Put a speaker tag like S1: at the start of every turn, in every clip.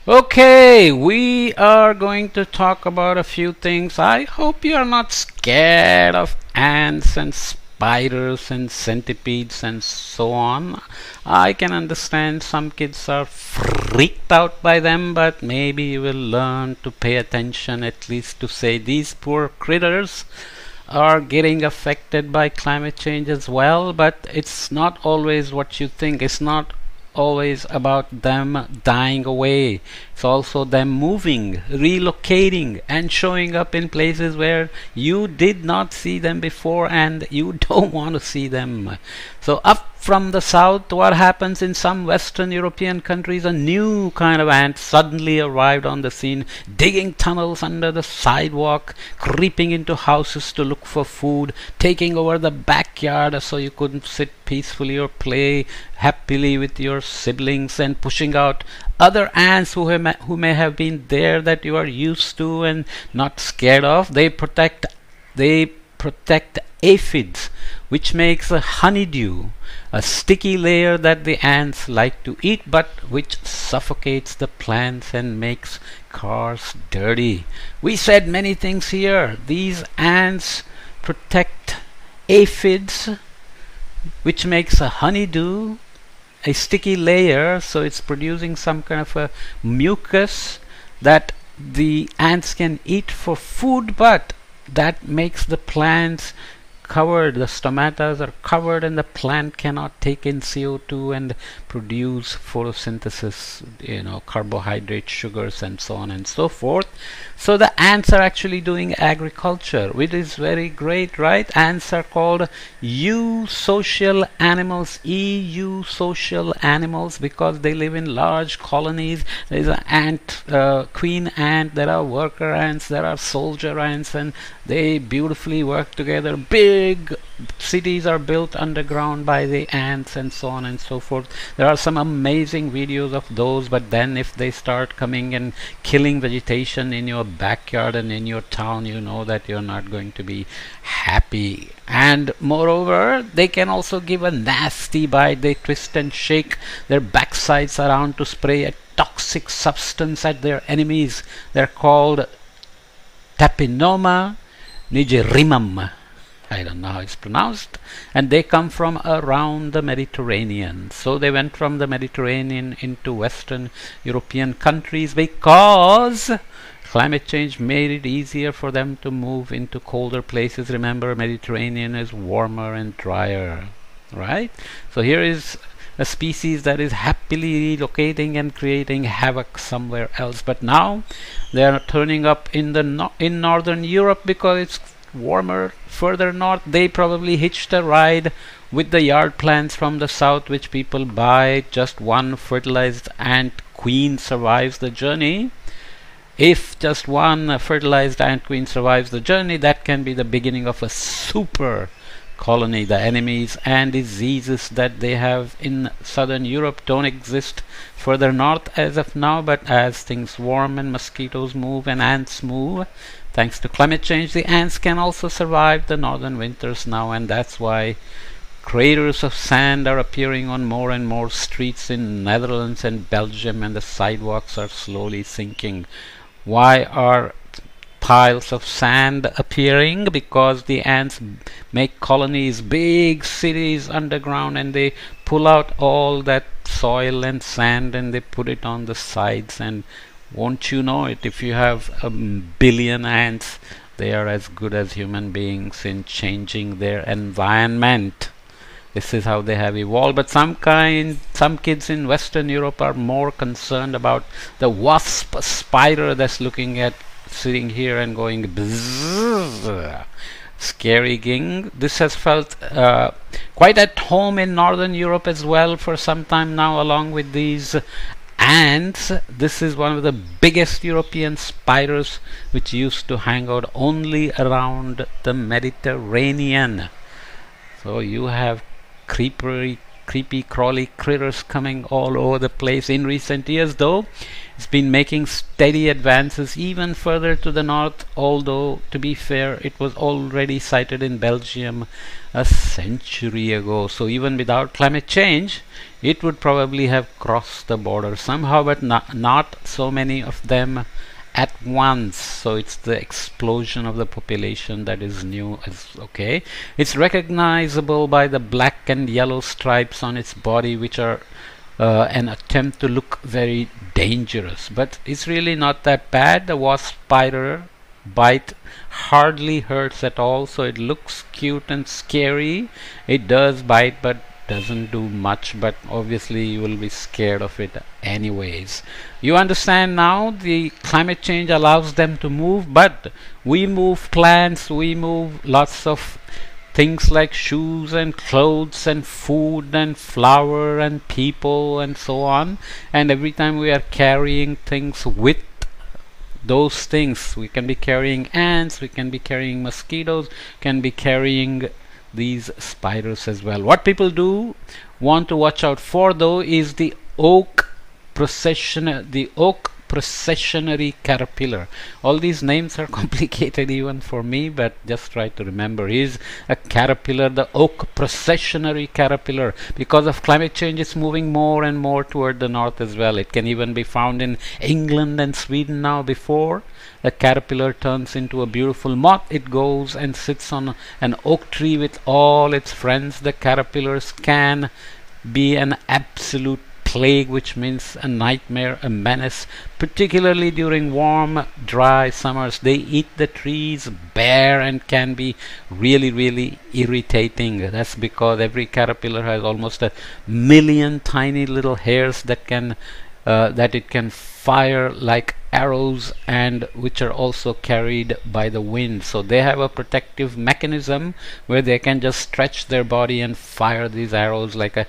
S1: Okay, we are going to talk about a few things. I hope you are not scared of ants and spiders and centipedes and so on. I can understand some kids are freaked out by them, but maybe you will learn to pay attention at least to say these poor critters are getting affected by climate change as well, but it's not always what you think. It's not always about them dying away. It's also them moving, relocating, and showing up in places where you did not see them before and you don't want to see them. So, up from the south, what happens in some Western European countries? A new kind of ant suddenly arrived on the scene, digging tunnels under the sidewalk, creeping into houses to look for food, taking over the backyard so you couldn't sit peacefully or play happily with your siblings, and pushing out other ants who may have been there that you are used to and not scared of. They protect aphids, which makes a honeydew, a sticky layer that the ants like to eat but which suffocates the plants and makes cars dirty. We said many things here. These ants protect aphids, which makes a honeydew, a sticky layer, so it's producing some kind of a mucus that the ants can eat for food, but that makes the plants covered, the stomatas are covered, and the plant cannot take in CO2 and produce photosynthesis, carbohydrate, sugars, and so on and so forth. So the ants are actually doing agriculture, which is very great, right? Ants are called eusocial animals, EU-social animals, because they live in large colonies. There is an ant, queen ant, there are worker ants, there are soldier ants, and they beautifully work together. Big cities are built underground by the ants and so on and so forth. There are some amazing videos of those, but then if they start coming and killing vegetation in your backyard and in your town, you know that you're not going to be happy. And moreover, they can also give a nasty bite. They twist and shake their backsides around to spray a toxic substance at their enemies. They're called Tapinoma nigerimum. I don't know how it's pronounced, and they come from around the Mediterranean. So they went from the Mediterranean into Western European countries because climate change made it easier for them to move into colder places. Remember, Mediterranean is warmer and drier, right? So here is a species that is happily relocating and creating havoc somewhere else. But now they are turning up in in northern Europe because it's warmer further north. They probably hitched a ride with the yard plants from the south, which people buy. Just one fertilized ant queen survives the journey. If just one fertilized ant queen survives the journey, that can be the beginning of a super colony. The enemies and diseases that they have in southern Europe don't exist further north as of now, but as things warm and mosquitoes move and ants move, thanks to climate change, the ants can also survive the northern winters now, and that's why craters of sand are appearing on more and more streets in Netherlands and Belgium, and the sidewalks are slowly sinking. Why are piles of sand appearing? Because the ants make colonies, big cities underground, and they pull out all that soil and sand and they put it on the sides. And won't you know it, if you have a billion ants, they are as good as human beings in changing their environment. This is how they have evolved. But some kids in Western Europe are more concerned about the wasp spider that's sitting here and going bzzz. Scary ging. This has felt quite at home in northern Europe as well for some time now, along with these ants. This is one of the biggest European spiders, which used to hang out only around the Mediterranean. So you have creepy crawly critters coming all over the place. In recent years though, It's been making steady advances even further to the north, although, to be fair, it was already sighted in Belgium a century ago. So even without climate change, it would probably have crossed the border somehow, but not so many of them at once. So it's the explosion of the population that is new. Okay, it's recognizable by the black and yellow stripes on its body, which are an attempt to look very dangerous, but it's really not that bad. The wasp spider bite hardly hurts at all, so it looks cute and scary. It does bite but doesn't do much, but obviously you will be scared of it anyways. You understand now, the climate change allows them to move, but we move plants, we move lots of things like shoes and clothes and food and flour and people and so on, and every time we are carrying things with those things, we can be carrying ants, we can be carrying mosquitoes, can be carrying these spiders as well. What people do want to watch out for though is the oak processionary caterpillar. All these names are complicated even for me, but just try to remember. Is a caterpillar, the oak processionary caterpillar. Because of climate change, it's moving more and more toward the north as well. It can even be found in England and Sweden now. Before the caterpillar turns into a beautiful moth, it goes and sits on an oak tree with all its friends. The caterpillars can be an absolute plague, which means a nightmare, a menace, particularly during warm, dry summers. They eat the trees bare and can be really, really irritating. That's because every caterpillar has almost 1,000,000 tiny little hairs that it can fire like arrows, and which are also carried by the wind. So they have a protective mechanism where they can just stretch their body and fire these arrows like a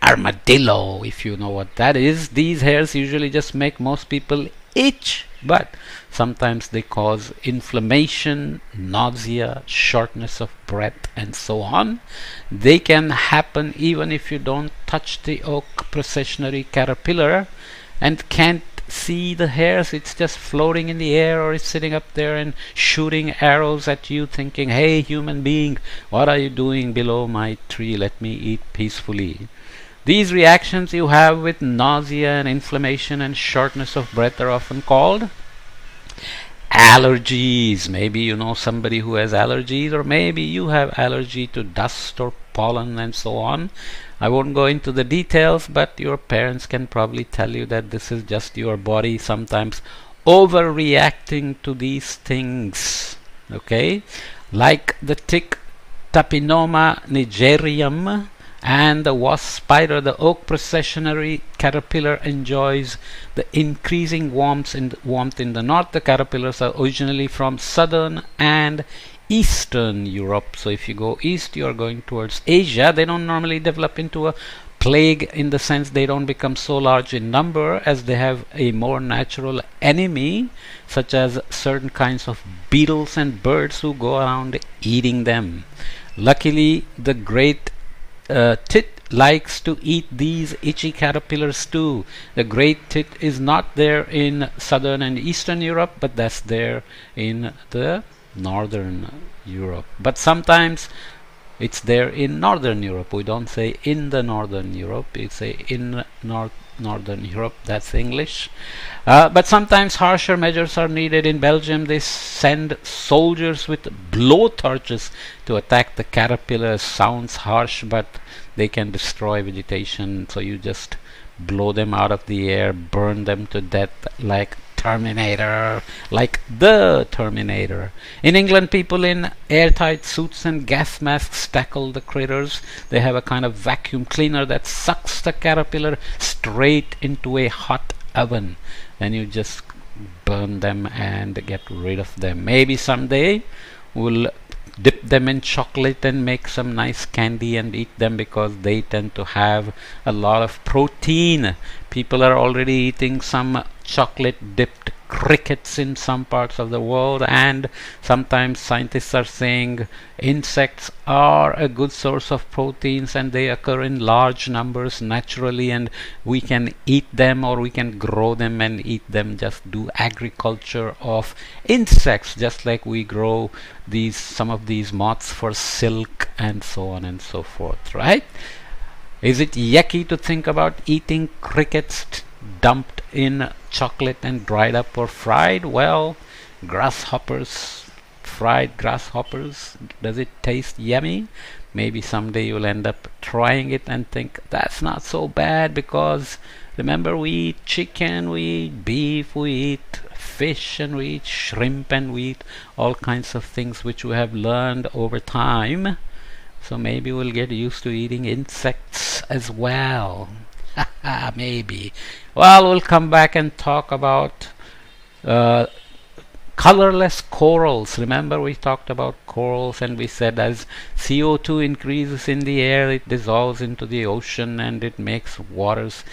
S1: armadillo, if you know what that is. These hairs usually just make most people itch, but sometimes they cause inflammation, nausea, shortness of breath, and so on. They can happen even if you don't touch the oak processionary caterpillar and can't see the hairs. It's just floating in the air, or it's sitting up there and shooting arrows at you, thinking, hey human being, what are you doing below my tree? Let me eat peacefully. These reactions you have with nausea and inflammation and shortness of breath are often called allergies. Maybe you know somebody who has allergies, or maybe you have allergy to dust or pollen and so on. I won't go into the details, but your parents can probably tell you that this is just your body sometimes overreacting to these things. Okay, like the tick Tapinoma nigerium and the wasp spider, the oak processionary caterpillar enjoys the increasing warmth in the north. The caterpillars are originally from southern and Eastern Europe. So if you go east, you are going towards Asia. They don't normally develop into a plague in the sense they don't become so large in number, as they have a more natural enemy, such as certain kinds of beetles and birds who go around eating them. Luckily, the great tit likes to eat these itchy caterpillars too. The great tit is not there in southern and eastern Europe, but that's there in the northern Europe. But sometimes it's there in northern Europe. We don't say in the northern Europe, we say in northern Europe. That's English. But sometimes harsher measures are needed. In Belgium, they send soldiers with blowtorches to attack the caterpillars. Sounds harsh, but they can destroy vegetation. So you just blow them out of the air, burn them to death like Terminator, like the Terminator. In England, people in airtight suits and gas masks tackle the critters. They have a kind of vacuum cleaner that sucks the caterpillar straight into a hot oven. Then you just burn them and get rid of them. Maybe someday we'll dip them in chocolate and make some nice candy and eat them, because they tend to have a lot of protein. People are already eating some chocolate dipped crickets in some parts of the world, and sometimes scientists are saying insects are a good source of proteins and they occur in large numbers naturally, and we can eat them or we can grow them and eat them, just do agriculture of insects, just like we grow these some of these moths for silk and so on and so forth, right? Is it yucky to think about eating crickets dumped in chocolate and dried up or fried? Well, grasshoppers, fried grasshoppers, does it taste yummy? Maybe someday you'll end up trying it and think that's not so bad, because remember, we eat chicken, we eat beef, we eat fish, and we eat shrimp, and we eat all kinds of things which we have learned over time. So maybe we'll get used to eating insects as well. Maybe. Well, we'll come back and talk about uh, colorless corals. Remember, we talked about corals and we said as CO2 increases in the air, it dissolves into the ocean and it makes waters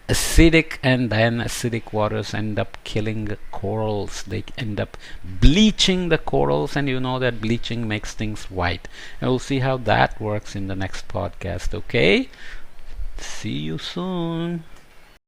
S1: acidic, and then acidic waters end up killing corals. They end up bleaching the corals, and you know that bleaching makes things white. And we'll see how that works in the next podcast. Okay, see you soon.